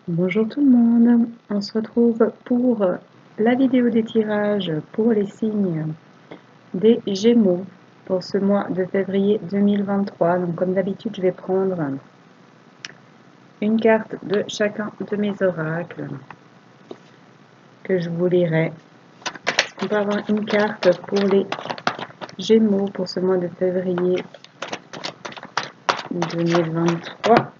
Bonjour tout le monde, on se retrouve pour la vidéo des tirages pour les signes des Gémeaux pour ce mois de février 2023. Donc comme d'habitude, je vais prendre une carte de chacun de mes oracles que je vous lirai. On va avoir une carte pour les Gémeaux pour ce mois de février 2023.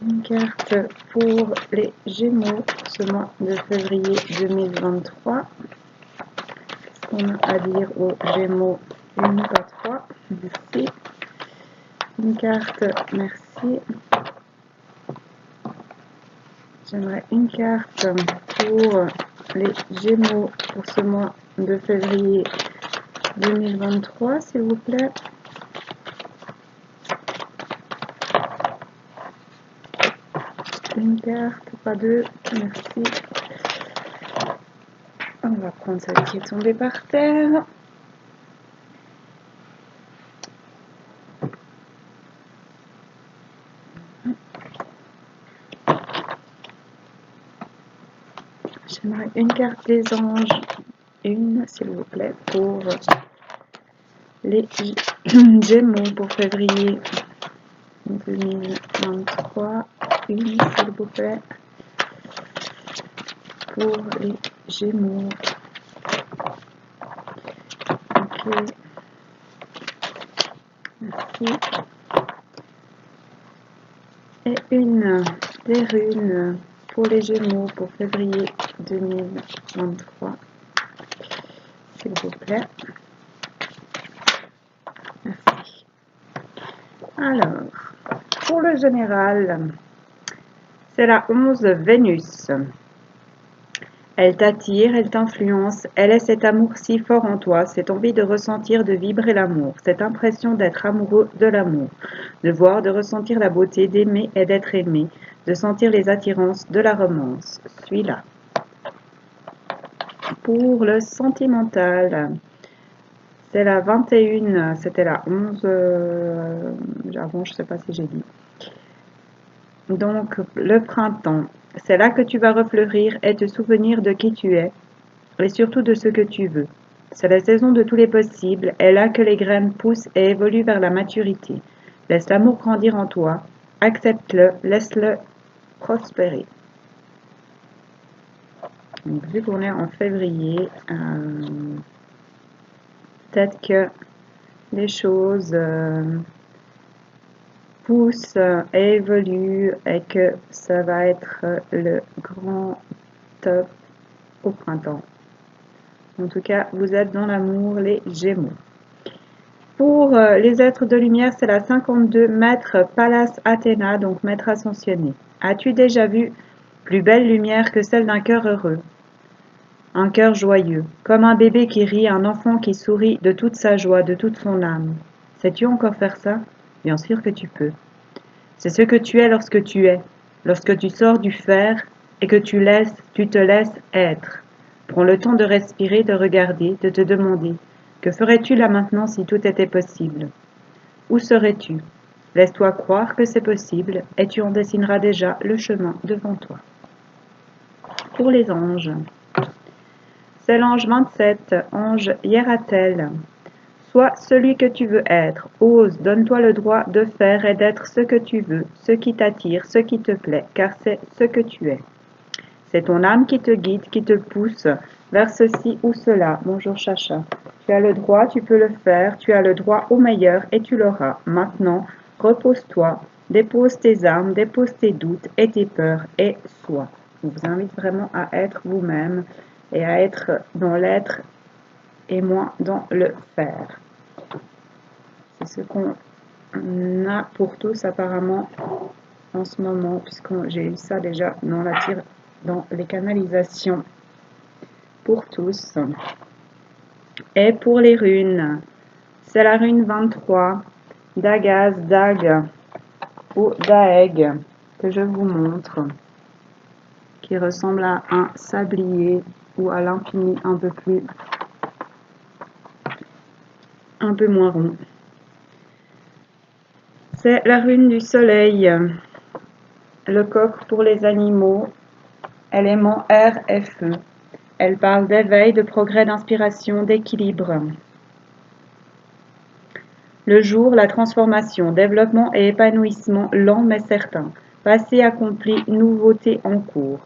Une carte pour les Gémeaux ce mois de février 2023. Qu'est-ce qu'on a à dire aux Gémeaux? Une, pas trois. Merci. Une carte, merci. J'aimerais une carte pour les Gémeaux pour ce mois de février 2023, s'il vous plaît. Une carte, pas deux, merci. On va prendre celle qui est tombée par terre. J'aimerais une carte des anges, une s'il vous plaît, pour les Gémeaux pour février 2023. Une s'il vous plaît, pour les Gémeaux. Ok, merci. Et une des runes pour les Gémeaux pour février 2023, s'il vous plaît. Merci. Alors, pour le général, c'est la 11 Vénus. Elle t'attire, elle t'influence, elle est cet amour si fort en toi, cette envie de ressentir, de vibrer l'amour, cette impression d'être amoureux de l'amour, de voir, de ressentir la beauté, d'aimer et d'être aimé, de sentir les attirances de la romance. Suis-là. Pour le sentimental, c'est la 21, c'était la 11, avant je ne sais pas si j'ai dit. Donc le printemps, c'est là que tu vas refleurir et te souvenir de qui tu es et surtout de ce que tu veux. C'est la saison de tous les possibles, est là que les graines poussent et évoluent vers la maturité. Laisse l'amour grandir en toi, accepte-le, laisse-le prospérer. Donc, vu qu'on est en février, peut-être que les choses poussent et évoluent et que ça va être le grand top au printemps. En tout cas, vous êtes dans l'amour, les Gémeaux. Pour les êtres de lumière, c'est la 52, Maître Pallas Athéna, donc Maître ascensionné. As-tu déjà vu plus belle lumière que celle d'un cœur heureux? Un cœur joyeux, comme un bébé qui rit, un enfant qui sourit de toute sa joie, de toute son âme. Sais-tu encore faire ça? Bien sûr que tu peux. C'est ce que tu es lorsque tu es, lorsque tu sors du fer et que tu te laisses être. Prends le temps de respirer, de regarder, de te demander, que ferais-tu là maintenant si tout était possible? Où serais-tu? Laisse-toi croire que c'est possible et tu en dessineras déjà le chemin devant toi. Pour les anges, c'est l'ange 27, ange Hiératel. Sois celui que tu veux être, ose, donne-toi le droit de faire et d'être ce que tu veux, ce qui t'attire, ce qui te plaît, car c'est ce que tu es. C'est ton âme qui te guide, qui te pousse vers ceci ou cela. Bonjour Chacha. Tu as le droit, tu peux le faire, tu as le droit au meilleur et tu l'auras. Maintenant, repose-toi, dépose tes armes, dépose tes doutes et tes peurs et sois. Je vous invite vraiment à être vous-même et à être dans l'être et moins dans le faire. C'est ce qu'on a pour tous apparemment en ce moment, puisque j'ai eu ça déjà dans les canalisations pour tous. Et pour les runes, c'est la rune 23, Dagaz, Dag ou Daeg, que je vous montre, qui ressemble à un sablier ou à l'infini un peu moins rond. C'est la rune du soleil. Le coq pour les animaux. Élément air et feu. Elle parle d'éveil, de progrès, d'inspiration, d'équilibre. Le jour, la transformation, développement et épanouissement lent mais certain. Passé accompli, nouveauté en cours.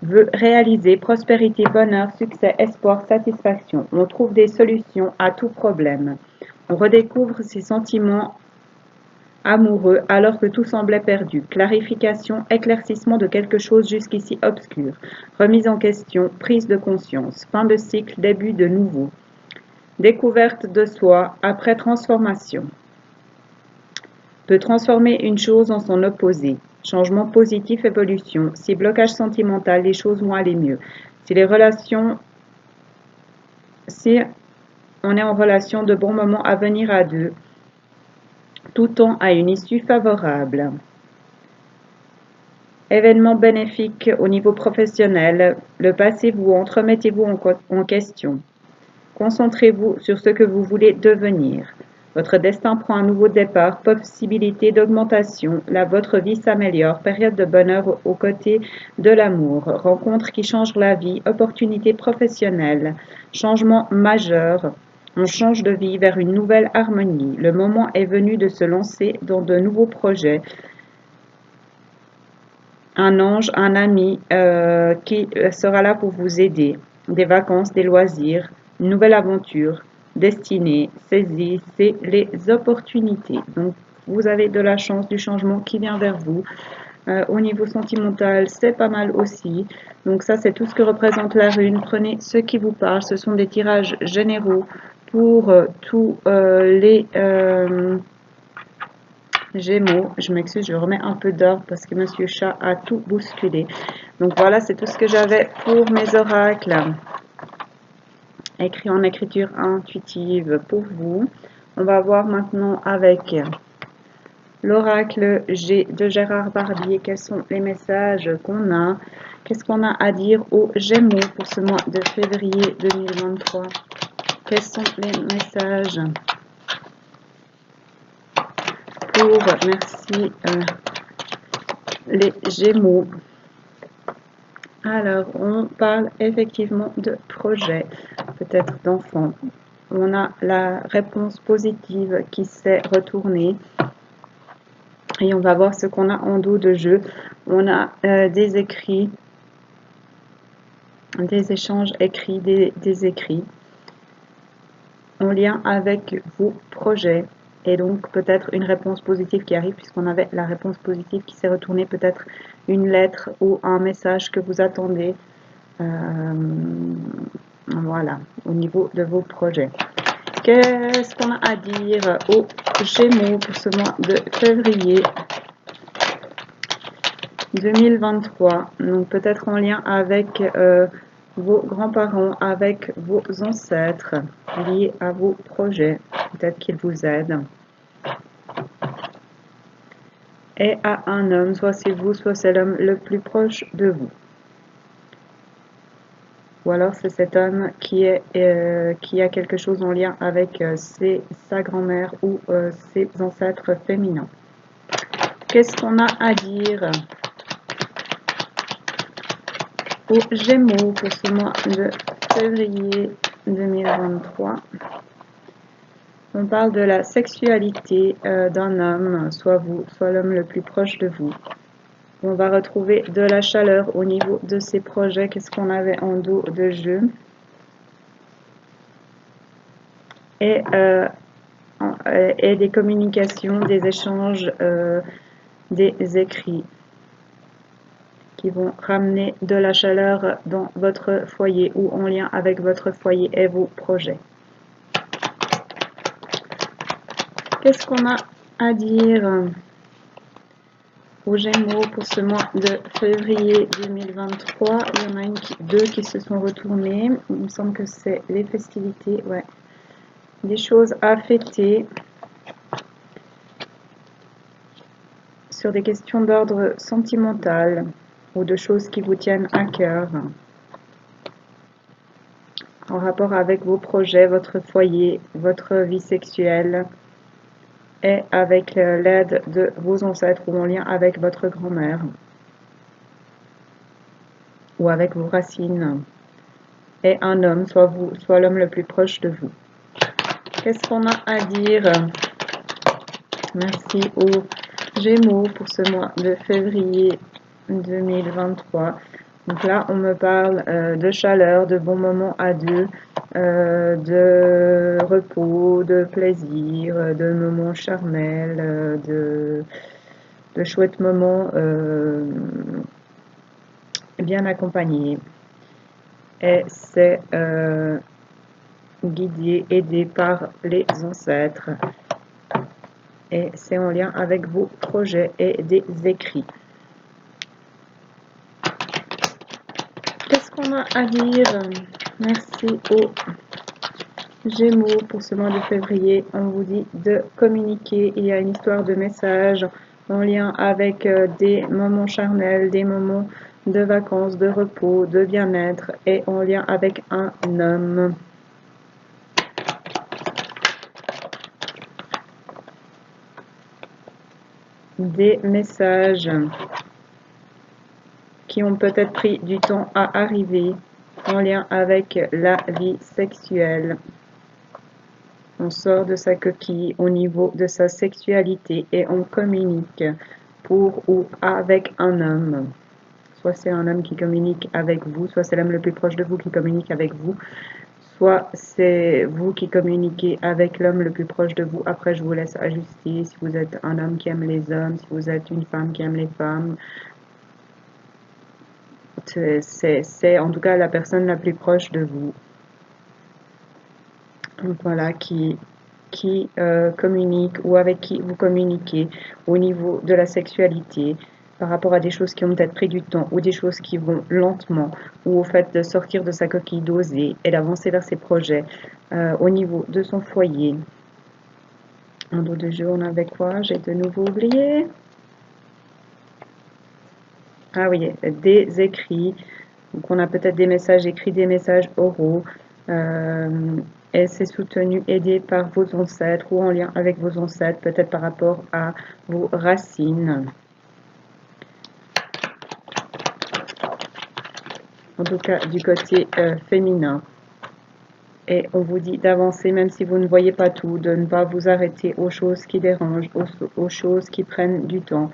Vœux réalisés, prospérité, bonheur, succès, espoir, satisfaction. On trouve des solutions à tout problème. On redécouvre ses sentiments amoureux alors que tout semblait perdu. Clarification, éclaircissement de quelque chose jusqu'ici obscur. Remise en question, prise de conscience. Fin de cycle, début de nouveau. Découverte de soi après transformation. Peut transformer une chose en son opposé. Changement positif, évolution. Si blocage sentimental, les choses vont aller mieux. Si on est en relation, de bons moments à venir à deux. Tout temps a une issue favorable. Événements bénéfiques au niveau professionnel. Le passé vous entre, remettez-vous en question. Concentrez-vous sur ce que vous voulez devenir. Votre destin prend un nouveau départ, possibilité d'augmentation, votre vie s'améliore, période de bonheur aux côtés de l'amour, rencontres qui changent la vie, opportunités professionnelles, changement majeur. On change de vie vers une nouvelle harmonie. Le moment est venu de se lancer dans de nouveaux projets. Un ange, un ami qui sera là pour vous aider. Des vacances, des loisirs, une nouvelle aventure. Destinée, saisissez les opportunités. Donc, vous avez de la chance, du changement qui vient vers vous. Au niveau sentimental, c'est pas mal aussi. Donc ça, c'est tout ce que représente la rune. Prenez ce qui vous parle. Ce sont des tirages généraux pour tous les Gémeaux. Je m'excuse, je remets un peu d'ordre parce que Monsieur Chat a tout bousculé. Donc voilà, c'est tout ce que j'avais pour mes oracles. Écrit en écriture intuitive pour vous. On va voir maintenant avec l'oracle G de Gérard Barbier quels sont les messages qu'on a. Qu'est-ce qu'on a à dire aux Gémeaux pour ce mois de février 2023? Quels sont les messages pour, merci, les Gémeaux? Alors, on parle effectivement de projet, peut-être d'enfant. On a la réponse positive qui s'est retournée. Et on va voir ce qu'on a en dos de jeu. On a des écrits, des échanges écrits, des écrits en lien avec vos projets. Et donc peut-être une réponse positive qui arrive puisqu'on avait la réponse positive qui s'est retournée, peut-être une lettre ou un message que vous attendez. Voilà, au niveau de vos projets. Qu'est-ce qu'on a à dire aux Gémeaux pour ce mois de février 2023? Donc peut-être en lien avec vos grands-parents, avec vos ancêtres, liés à vos projets. Peut-être qu'ils vous aident. Et à un homme, soit c'est vous, soit c'est l'homme le plus proche de vous. Ou alors c'est cet homme qui a quelque chose en lien avec sa grand-mère ou ses ancêtres féminins. Qu'est-ce qu'on a à dire aux Gémeaux pour ce mois de février 2023? On parle de la sexualité d'un homme, soit vous, soit l'homme le plus proche de vous. On va retrouver de la chaleur au niveau de ces projets. Qu'est-ce qu'on avait en dos de jeu? Et des communications, des échanges, des écrits qui vont ramener de la chaleur dans votre foyer ou en lien avec votre foyer et vos projets. Qu'est-ce qu'on a à dire aux Gémeaux pour ce mois de février 2023? Il y en a deux qui se sont retournées. Il me semble que c'est les festivités, ouais. Des choses à fêter sur des questions d'ordre sentimental ou de choses qui vous tiennent à cœur en rapport avec vos projets, votre foyer, votre vie sexuelle, est avec l'aide de vos ancêtres ou en lien avec votre grand-mère ou avec vos racines, est un homme, soit vous, soit l'homme le plus proche de vous. Qu'est-ce qu'on a à dire? Merci aux Gémeaux pour ce mois de février 2023. Donc là, on me parle de chaleur, de bons moments à deux, de repos, de plaisir, de moments charnels, de chouettes moments bien accompagnés. Et c'est guidé, aidé par les ancêtres. Et c'est en lien avec vos projets et des écrits. Qu'est-ce qu'on a à dire? Merci aux Gémeaux pour ce mois de février. On vous dit de communiquer. Il y a une histoire de message en lien avec des moments charnels, des moments de vacances, de repos, de bien-être et en lien avec un homme. Des messages qui ont peut-être pris du temps à arriver en lien avec la vie sexuelle. On sort de sa coquille au niveau de sa sexualité et on communique pour ou avec un homme. Soit c'est un homme qui communique avec vous, soit c'est l'homme le plus proche de vous qui communique avec vous, soit c'est vous qui communiquez avec l'homme le plus proche de vous. Après, je vous laisse ajuster si vous êtes un homme qui aime les hommes, si vous êtes une femme qui aime les femmes. C'est en tout cas la personne la plus proche de vous. Donc voilà, qui communique ou avec qui vous communiquez au niveau de la sexualité par rapport à des choses qui ont peut-être pris du temps ou des choses qui vont lentement ou au fait de sortir de sa coquille, d'oser et d'avancer vers ses projets au niveau de son foyer. En dos de jeu, on avait quoi? J'ai de nouveau oublié. Ah oui, des écrits. Donc on a peut-être des messages écrits, des messages oraux. Et c'est soutenu, aidé par vos ancêtres ou en lien avec vos ancêtres, peut-être par rapport à vos racines. En tout cas, du côté féminin. Et on vous dit d'avancer même si vous ne voyez pas tout, de ne pas vous arrêter aux choses qui dérangent, aux choses qui prennent du temps.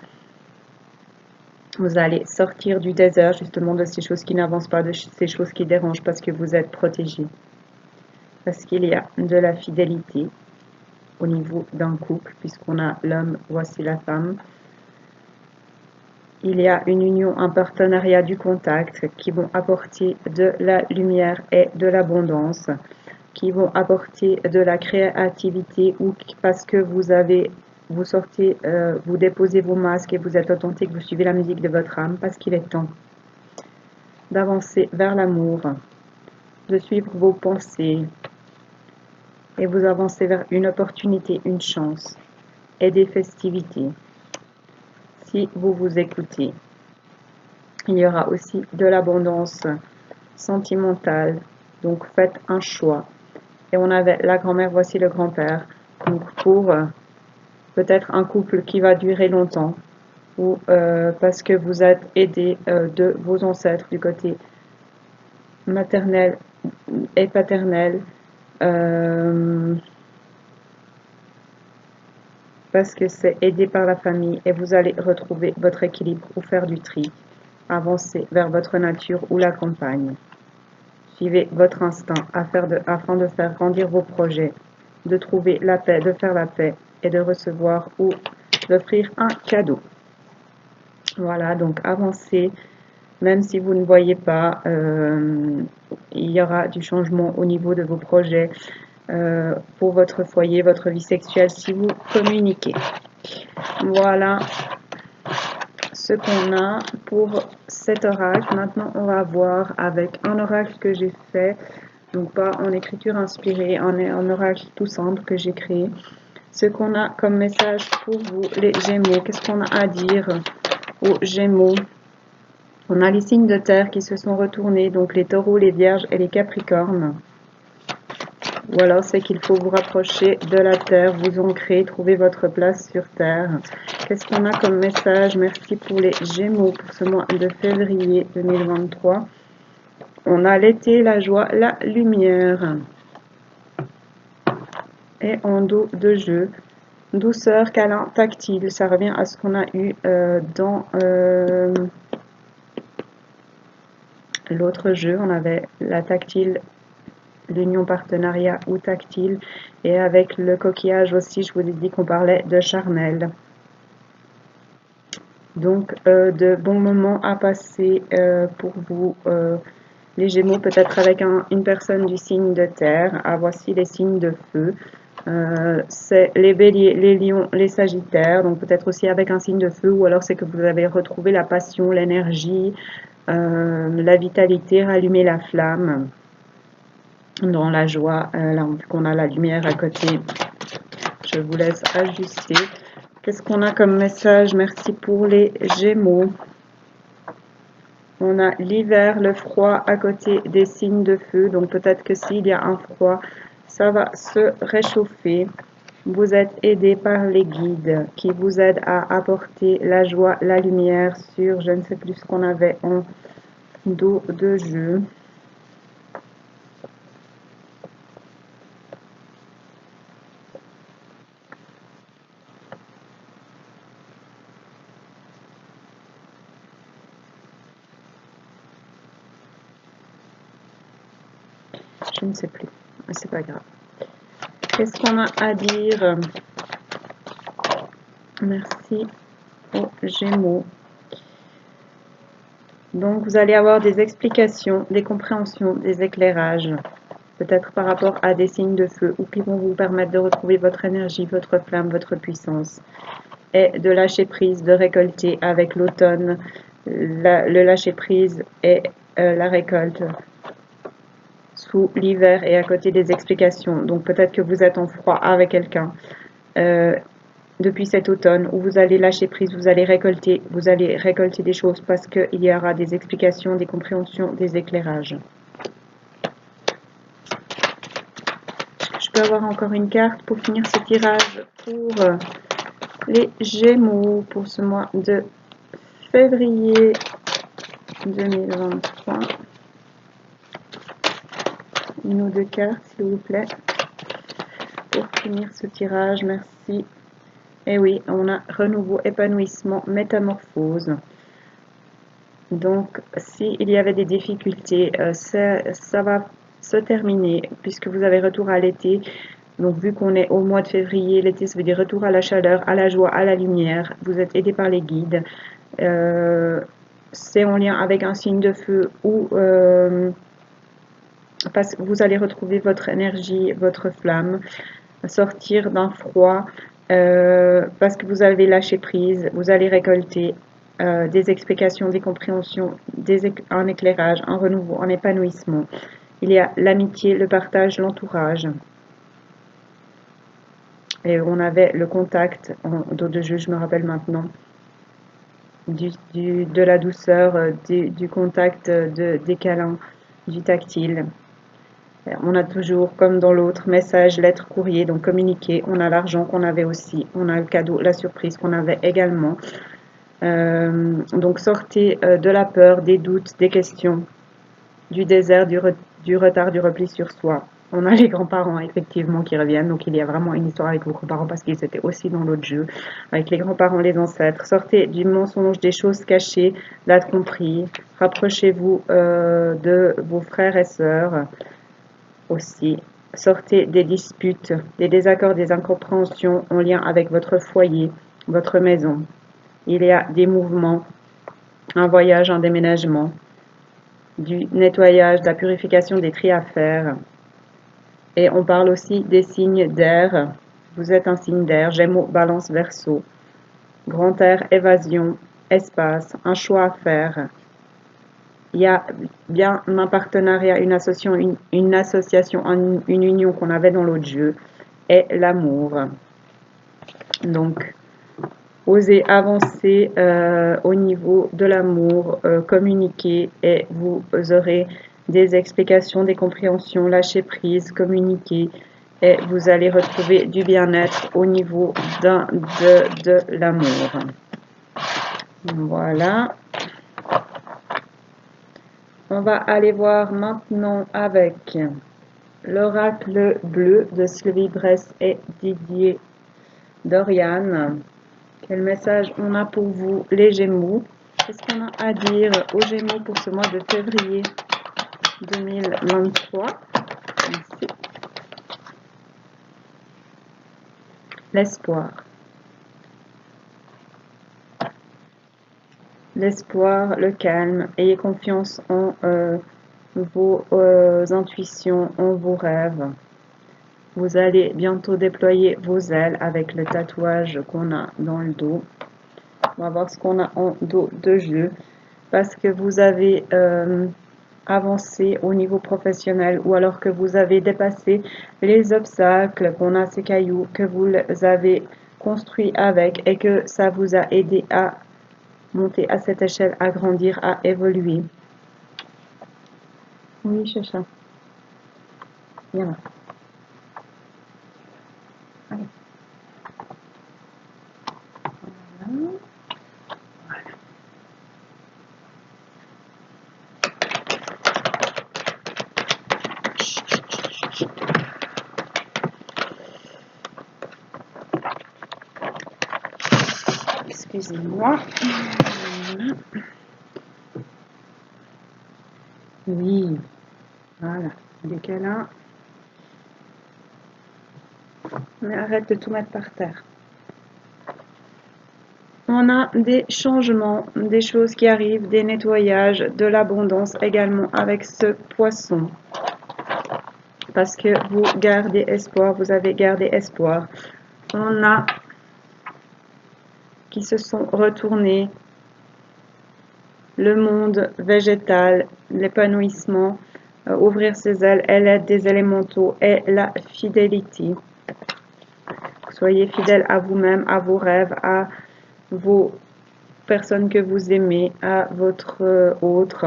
Vous allez sortir du désert justement de ces choses qui n'avancent pas, de ces choses qui dérangent parce que vous êtes protégé. Parce qu'il y a de la fidélité au niveau d'un couple, puisqu'on a l'homme, voici la femme. Il y a une union, un partenariat du contact qui vont apporter de la lumière et de l'abondance, qui vont apporter de la créativité ou parce que vous sortez, vous déposez vos masques et vous êtes authentique, vous suivez la musique de votre âme parce qu'il est temps d'avancer vers l'amour, de suivre vos pensées et vous avancez vers une opportunité, une chance et des festivités. Si vous vous écoutez, il y aura aussi de l'abondance sentimentale, donc faites un choix. Et on avait la grand-mère, voici le grand-père, donc pour peut-être un couple qui va durer longtemps, ou parce que vous êtes aidé de vos ancêtres du côté maternel et paternel, parce que c'est aidé par la famille et vous allez retrouver votre équilibre ou faire du tri, avancer vers votre nature ou la campagne. Suivez votre instinct afin de faire grandir vos projets, de trouver la paix, de faire la paix et de recevoir ou d'offrir un cadeau. Voilà, donc avancez, même si vous ne voyez pas, il y aura du changement au niveau de vos projets pour votre foyer, votre vie sexuelle si vous communiquez. Voilà ce qu'on a pour cet oracle. Maintenant, on va voir avec un oracle que j'ai fait, donc pas en écriture inspirée, un oracle tout simple que j'ai créé. Ce qu'on a comme message pour vous, les Gémeaux. Qu'est-ce qu'on a à dire aux Gémeaux? On a les signes de terre qui se sont retournés, donc les taureaux, les vierges et les capricornes. Ou alors c'est qu'il faut vous rapprocher de la terre, vous ancrer, trouver votre place sur terre. Qu'est-ce qu'on a comme message? Merci pour les Gémeaux pour ce mois de février 2023. On a l'été, la joie, la lumière. Et en dos de jeu, douceur, câlin, tactile. Ça revient à ce qu'on a eu dans l'autre jeu. On avait la tactile, l'union partenariat ou tactile. Et avec le coquillage aussi, je vous ai dit qu'on parlait de charnel. Donc, de bons moments à passer pour vous, les Gémeaux, peut-être avec une personne du signe de terre. Ah, voici les signes de feu. C'est les béliers, les lions, les sagittaires, donc peut-être aussi avec un signe de feu, ou alors c'est que vous avez retrouvé la passion, l'énergie, la vitalité, rallumer la flamme dans la joie. Là, vu qu'on a la lumière à côté, je vous laisse ajuster. Qu'est-ce qu'on a comme message? Merci pour les Gémeaux. On a l'hiver, le froid à côté des signes de feu. Donc peut-être que s'il y a un froid, ça va se réchauffer. Vous êtes aidé par les guides qui vous aident à apporter la joie, la lumière sur, je ne sais plus ce qu'on avait en dos de jeu. Je ne sais plus, c'est pas grave. Qu'est-ce qu'on a à dire? Merci aux Gémeaux. Donc, vous allez avoir des explications, des compréhensions, des éclairages, peut-être par rapport à des signes de feu, ou qui vont vous permettre de retrouver votre énergie, votre flamme, votre puissance, et de lâcher prise, de récolter avec l'automne, le lâcher prise et la récolte sous l'hiver et à côté des explications. Donc, peut-être que vous êtes en froid avec quelqu'un. Depuis cet automne où vous allez lâcher prise, vous allez récolter des choses parce qu'il y aura des explications, des compréhensions, des éclairages. Je peux avoir encore une carte pour finir ce tirage pour les Gémeaux pour ce mois de février 2023. Une ou deux cartes, s'il vous plaît, pour finir ce tirage. Merci. Et oui, on a renouveau, épanouissement, métamorphose. Donc, s'il y avait des difficultés, ça va se terminer puisque vous avez retour à l'été. Donc, vu qu'on est au mois de février, l'été, ça veut dire retour à la chaleur, à la joie, à la lumière. Vous êtes aidé par les guides. C'est en lien avec un signe de feu ou parce que vous allez retrouver votre énergie, votre flamme, sortir d'un froid parce que vous avez lâché prise, vous allez récolter des explications, des compréhensions, un éclairage, un renouveau, un épanouissement. Il y a l'amitié, le partage, l'entourage. Et on avait le contact en dos de jeu, je me rappelle maintenant, de la douceur, du contact, des câlins, du tactile. On a toujours, comme dans l'autre, message, lettre, courrier, donc communiquer. On a l'argent qu'on avait aussi. On a le cadeau, la surprise qu'on avait également. Donc sortez de la peur, des doutes, des questions, du désert, du retard, du repli sur soi. On a les grands-parents effectivement qui reviennent, donc il y a vraiment une histoire avec vos grands-parents parce qu'ils étaient aussi dans l'autre jeu, avec les grands-parents, les ancêtres. Sortez du mensonge, des choses cachées, la tromperie. Rapprochez-vous de vos frères et sœurs aussi. Sortez des disputes, des désaccords, des incompréhensions en lien avec votre foyer, votre maison. Il y a des mouvements, un voyage, un déménagement, du nettoyage, de la purification des tri à faire. Et on parle aussi des signes d'air. Vous êtes un signe d'air, Gémeaux, Balance, Verseau. Grand air, évasion, espace, un choix à faire. Il y a bien un partenariat, une association, une union qu'on avait dans l'autre jeu, et l'amour. Donc, osez avancer au niveau de l'amour, communiquer, et vous aurez des explications, des compréhensions, lâcher prise, communiquer, et vous allez retrouver du bien-être au niveau de l'amour. Voilà. On va aller voir maintenant avec l'oracle bleu de Sylvie Bress et Didier Dorian. Quel message on a pour vous, les Gémeaux? Qu'est-ce qu'on a à dire aux Gémeaux pour ce mois de février 2023? Ici. L'espoir. L'espoir, le calme. Ayez confiance en vos intuitions, en vos rêves. Vous allez bientôt déployer vos ailes avec le tatouage qu'on a dans le dos. On va voir ce qu'on a en dos de jeu. Parce que vous avez avancé au niveau professionnel ou alors que vous avez dépassé les obstacles qu'on a ces cailloux, que vous les avez construits avec et que ça vous a aidé à monter à cette échelle, à grandir, à évoluer. Oui, Chacha. Viens là. Allez. Voilà. Excusez-moi. Voilà. Oui. Voilà. Dès qu'elle a. Mais arrête de tout mettre par terre. On a des changements, des choses qui arrivent, des nettoyages, de l'abondance également avec ce poisson. Parce que vous gardez espoir, vous avez gardé espoir. On a qui se sont retournés, le monde végétal, l'épanouissement, ouvrir ses ailes et l'aide des élémentaux et la fidélité. Soyez fidèles à vous-même, à vos rêves, à vos personnes que vous aimez, à votre autre.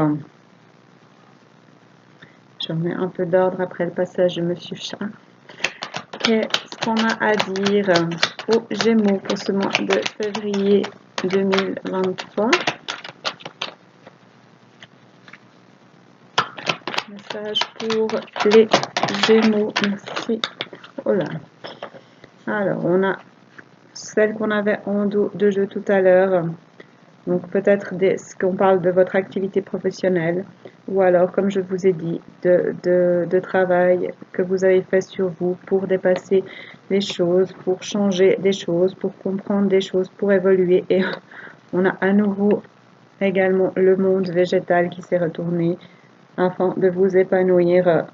Je remets un peu d'ordre après le passage de Monsieur Chat. Qu'est-ce qu'on a à dire aux Gémeaux pour ce mois de février 2023? Message pour les Gémeaux. Merci. Oh là. Alors, on a celle qu'on avait en dos de jeu tout à l'heure. Donc, peut-être ce qu'on parle de votre activité professionnelle ou alors, comme je vous ai dit, de travail que vous avez fait sur vous pour dépasser les choses, pour changer des choses, pour comprendre des choses, pour évoluer. Et on a à nouveau également le monde végétal qui s'est retourné afin de vous épanouir,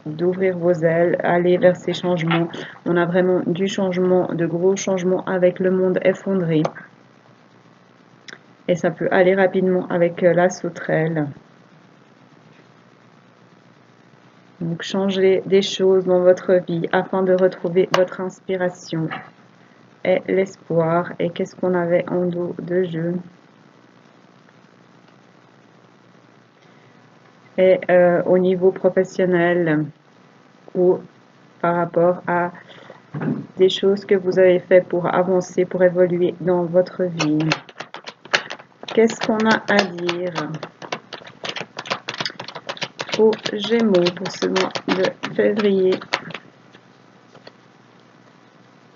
d'ouvrir vos ailes, aller vers ces changements. On a vraiment du changement, de gros changements avec le monde effondré. Et ça peut aller rapidement avec la sauterelle. Donc, changez des choses dans votre vie afin de retrouver votre inspiration et l'espoir. Et qu'est-ce qu'on avait en dos de jeu? Et au niveau professionnel ou par rapport à des choses que vous avez fait pour avancer, pour évoluer dans votre vie. Qu'est-ce qu'on a à dire aux Gémeaux pour ce mois de février?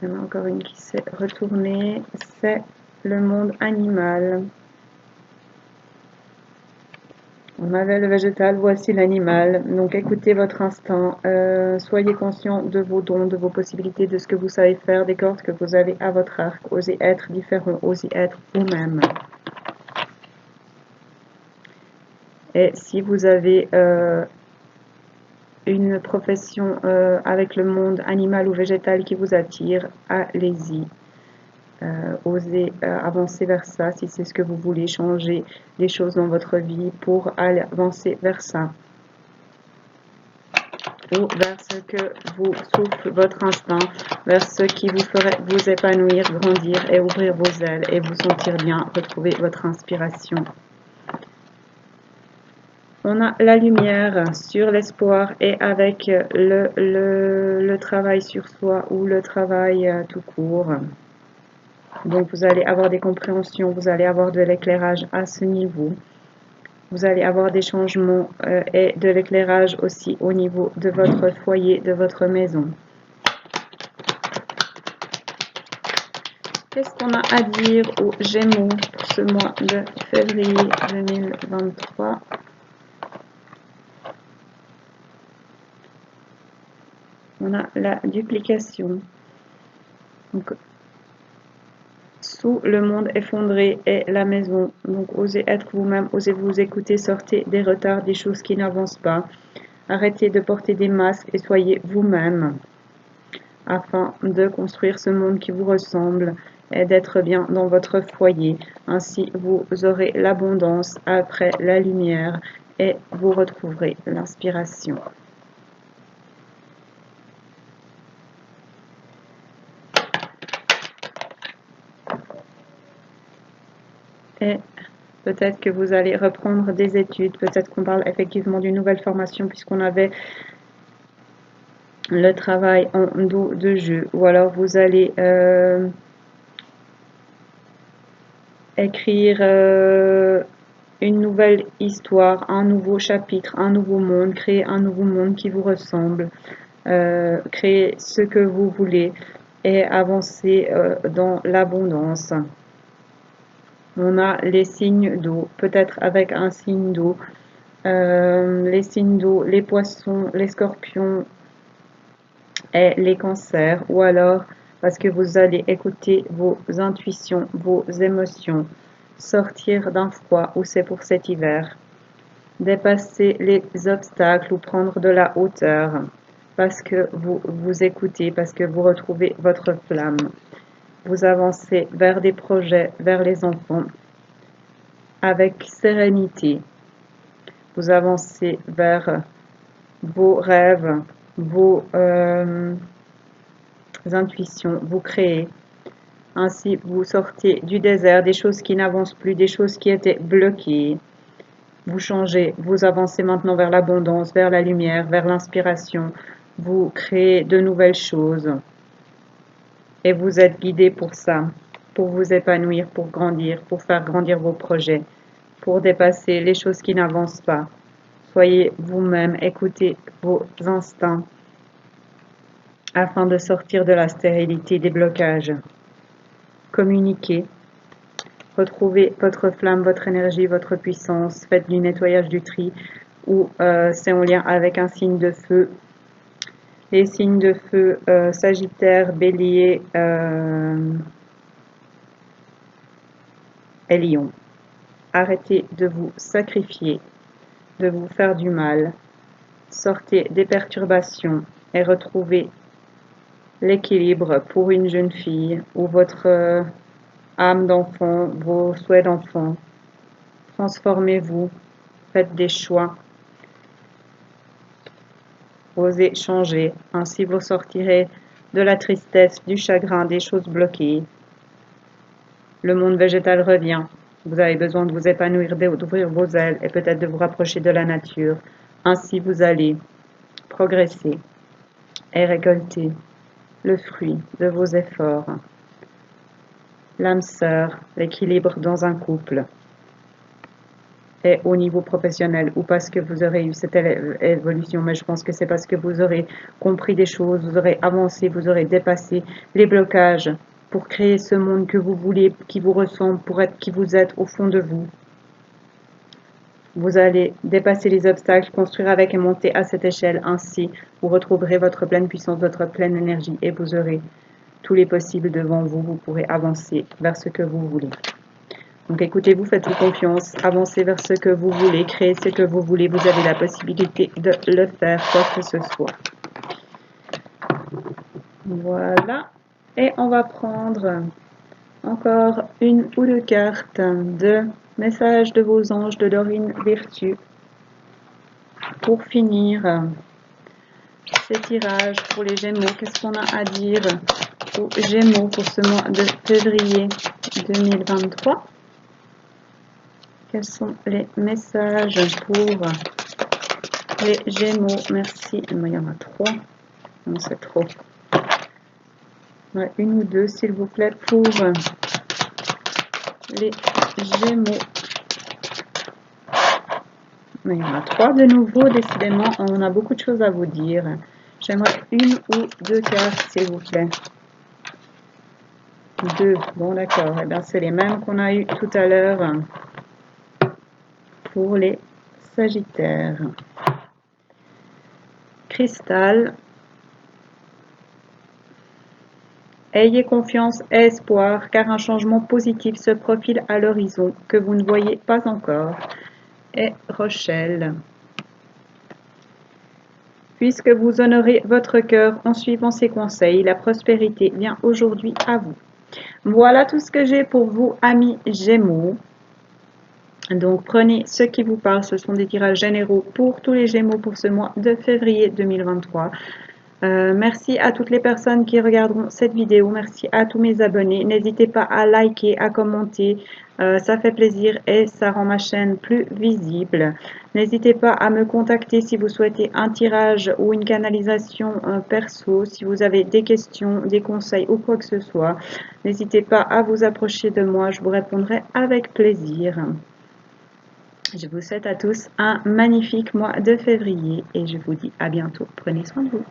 Il y en a encore une qui s'est retournée, c'est le monde animal. On avait le végétal, voici l'animal. Donc écoutez votre instinct, soyez conscient de vos dons, de vos possibilités, de ce que vous savez faire, des cordes que vous avez à votre arc. Osez être différent, osez être vous-même. Et si vous avez une profession avec le monde animal ou végétal qui vous attire, allez-y. Osez avancer vers ça si c'est ce que vous voulez, changer des choses dans votre vie pour aller avancer vers ça. Ou vers ce que vous souffle votre instinct, vers ce qui vous ferait vous épanouir, grandir et ouvrir vos ailes et vous sentir bien, retrouver votre inspiration. On a la lumière sur l'espoir et avec le travail sur soi ou le travail tout court. Donc vous allez avoir des compréhensions, vous allez avoir de l'éclairage à ce niveau. Vous allez avoir des changements et de l'éclairage aussi au niveau de votre foyer, de votre maison. Qu'est-ce qu'on a à dire aux Gémeaux pour ce mois de février 2023? On a la duplication. Donc, sous le monde effondré est la maison. Donc, osez être vous-même, osez vous écouter, sortez des retards, des choses qui n'avancent pas. Arrêtez de porter des masques et soyez vous-même afin de construire ce monde qui vous ressemble et d'être bien dans votre foyer. Ainsi, vous aurez l'abondance après la lumière et vous retrouverez l'inspiration. Et peut-être que vous allez reprendre des études, peut-être qu'on parle effectivement d'une nouvelle formation puisqu'on avait le travail en dos de jeu, ou alors vous allez écrire une nouvelle histoire, un nouveau chapitre, un nouveau monde, créer un nouveau monde qui vous ressemble, créer ce que vous voulez et avancer dans l'abondance. On a les signes d'eau, peut-être avec un signe d'eau, les signes d'eau, les poissons, les scorpions et les cancers, ou alors parce que vous allez écouter vos intuitions, vos émotions, sortir d'un froid ou c'est pour cet hiver, dépasser les obstacles ou prendre de la hauteur parce que vous vous écoutez, parce que vous retrouvez votre flamme. Vous avancez vers des projets, vers les enfants, avec sérénité. Vous avancez vers vos rêves, vos intuitions, vous créez. Ainsi, vous sortez du désert, des choses qui n'avancent plus, des choses qui étaient bloquées. Vous changez, vous avancez maintenant vers l'abondance, vers la lumière, vers l'inspiration. Vous créez de nouvelles choses. Et vous êtes guidé pour ça, pour vous épanouir, pour grandir, pour faire grandir vos projets, pour dépasser les choses qui n'avancent pas. Soyez vous-même, écoutez vos instincts afin de sortir de la stérilité des blocages. Communiquez, retrouvez votre flamme, votre énergie, votre puissance, faites du nettoyage du tri ou c'est en lien avec un signe de feu. Les signes de feu, Sagittaire, Bélier et Lion. Arrêtez de vous sacrifier, de vous faire du mal. Sortez des perturbations et retrouvez l'équilibre pour une jeune fille ou votre âme d'enfant, vos souhaits d'enfant. Transformez-vous, faites des choix. Osez changer, ainsi vous sortirez de la tristesse, du chagrin, des choses bloquées. Le monde végétal revient. Vous avez besoin de vous épanouir, d'ouvrir vos ailes et peut-être de vous rapprocher de la nature. Ainsi vous allez progresser et récolter le fruit de vos efforts. L'âme sœur, l'équilibre dans un couple. Et au niveau professionnel ou parce que vous aurez eu cette évolution, mais je pense que c'est parce que vous aurez compris des choses, vous aurez avancé, vous aurez dépassé les blocages pour créer ce monde que vous voulez, qui vous ressemble, pour être qui vous êtes au fond de vous. Vous allez dépasser les obstacles, construire avec et monter à cette échelle. Ainsi, vous retrouverez votre pleine puissance, votre pleine énergie et vous aurez tous les possibles devant vous. Vous pourrez avancer vers ce que vous voulez. Donc écoutez-vous, faites-vous confiance, avancez vers ce que vous voulez, créez ce que vous voulez, vous avez la possibilité de le faire, quoi que ce soit. Voilà, et on va prendre encore une ou deux cartes de messages de vos anges de Dorine Virtue pour finir ces tirages pour les Gémeaux. Qu'est-ce qu'on a à dire aux Gémeaux pour ce mois de février 2023? Quels sont les messages pour Les Gémeaux, merci. Il y en a 3. Non, c'est trop. Ouais, une ou deux, s'il vous plaît, pour les Gémeaux. Mais il y en a 3 de nouveau, décidément. On a beaucoup de choses à vous dire. J'aimerais une ou deux cartes, s'il vous plaît. 2. Bon, d'accord. Eh bien, c'est les mêmes qu'on a eu tout à l'heure pour les Sagittaires. Cristal. Ayez confiance et espoir, car un changement positif se profile à l'horizon que vous ne voyez pas encore. Et Rochelle. Puisque vous honorez votre cœur en suivant ses conseils, la prospérité vient aujourd'hui à vous. Voilà tout ce que j'ai pour vous, amis Gémeaux. Donc prenez ce qui vous parle, ce sont des tirages généraux pour tous les Gémeaux pour ce mois de février 2023. Merci à toutes les personnes qui regarderont cette vidéo, merci à tous mes abonnés. N'hésitez pas à liker, à commenter, ça fait plaisir et ça rend ma chaîne plus visible. N'hésitez pas à me contacter si vous souhaitez un tirage ou une canalisation perso, si vous avez des questions, des conseils ou quoi que ce soit. N'hésitez pas à vous approcher de moi, je vous répondrai avec plaisir. Je vous souhaite à tous un magnifique mois de février et je vous dis à bientôt. Prenez soin de vous.